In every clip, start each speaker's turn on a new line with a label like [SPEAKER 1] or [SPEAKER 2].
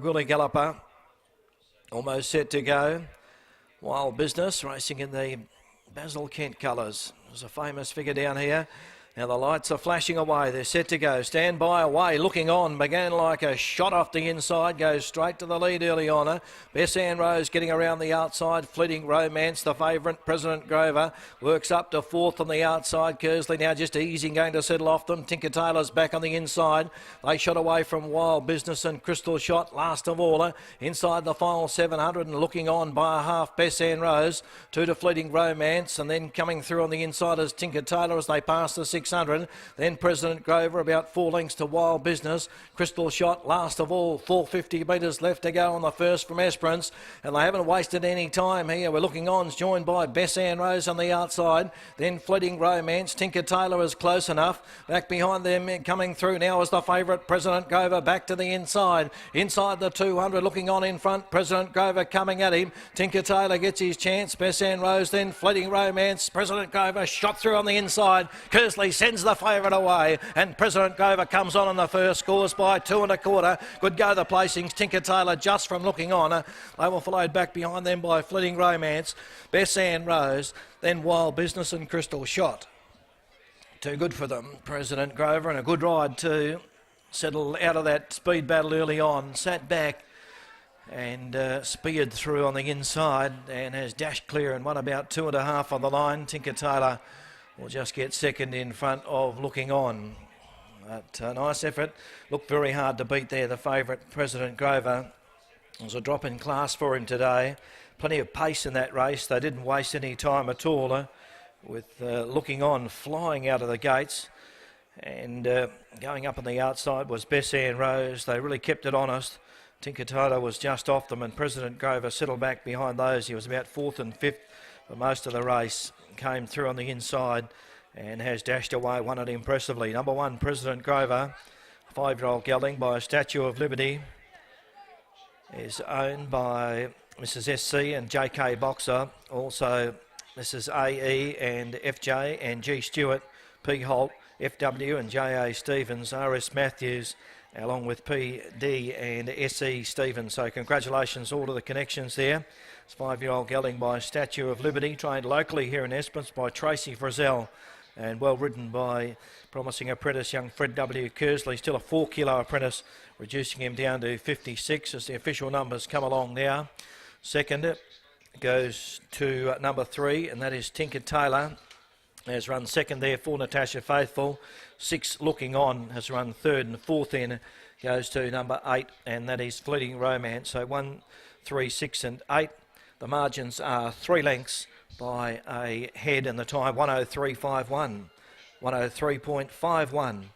[SPEAKER 1] Willie Galloper, almost set to go. Wild Business racing in the Basil Kent colours. There's a famous figure down here. Now the lights are flashing away. They're set to go. Stand by away. Looking on. Began like a shot off the inside. Goes straight to the lead early on. Bess Ann Rose getting around the outside. Fleeting Romance, the favourite. President Grover works up to fourth on the outside. Kersley now just easing, going to settle off them. Tinker Taylor's back on the inside. They shot away from Wild Business and Crystal Shot last of all. Inside the final 700 and looking on by a half. Bess Ann Rose. Two to Fleeting Romance, and then coming through on the inside is Tinker Taylor as they pass the 600. Then President Grover about 4 lengths to Wild Business. Crystal Shot last of all. 450 metres left to go on the first from Esperance, and they haven't wasted any time here. We're looking on, joined by Bess Ann Rose on the outside. Then Fleeting Romance. Tinker Taylor is close enough. Back behind them, coming through now is the favourite President Grover back to the inside. Inside the 200, looking on in front. President Grover coming at him. Tinker Taylor gets his chance. Bess Ann Rose, then Fleeting Romance. President Grover shot through on the inside. Kersley sends the favourite away, and President Grover comes on in the first, scores by 2 1/4. Good go the placings. Tinker Taylor just from looking on. They were followed back behind them by Fleeting Romance, Bess Ann Rose, then Wild Business and Crystal Shot. Too good for them, President Grover, and a good ride too. Settled out of that speed battle early on, sat back and speared through on the inside and has dashed clear and won about 2 1/2 on the line. Tinker Taylor will just get second in front of looking on. But a nice effort. Looked very hard to beat there, the favourite President Grover. It was a drop in class for him today. Plenty of pace in that race. They didn't waste any time at all with looking on flying out of the gates. And going up on the outside was Bess Ann Rose. They really kept it honest. Tinker Taylor was just off them, and President Grover settled back behind those. He was about 4th and 5th for most of the race. Came through on the inside and has dashed away, won it impressively. Number 1, President Grover, 5-year-old gelding by Statue of Liberty, is owned by Mrs. SC and JK Boxer, also Mrs. AE and FJ and G Stewart, P Holt, FW and JA Stevens, RS Matthews, along with PD and SE Stevens. So congratulations all to the connections there. It's 5-year-old gelding by Statue of Liberty, trained locally here in Esperance by Tracy Frizzell, and well ridden by promising apprentice young Fred W. Kersley, still a 4-kilo apprentice, reducing him down to 56 as the official numbers come along now. Second goes to number 3, and that is Tinker Taylor. Has run second there for Natasha Faithful. 6 looking on has run third, and 4th in goes to number 8, and that is Fleeting Romance. So 1, 3, 6 and 8. The margins are 3 lengths by a head, and the time 103.51. 103.51.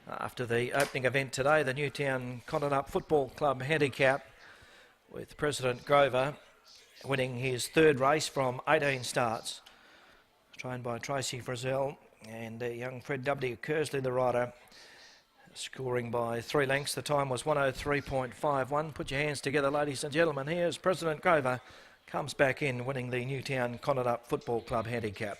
[SPEAKER 1] After the opening event today, the Newtown Connerup Football Club handicap, with President Grover winning his 3rd race from 18 starts. Trained by Tracy Frizzell, and young Fred W. Kersley, the rider, scoring by 3 lengths. The time was 103.51. Put your hands together, ladies and gentlemen. Here's President Grover, comes back in winning the Newtown Connerup Football Club handicap.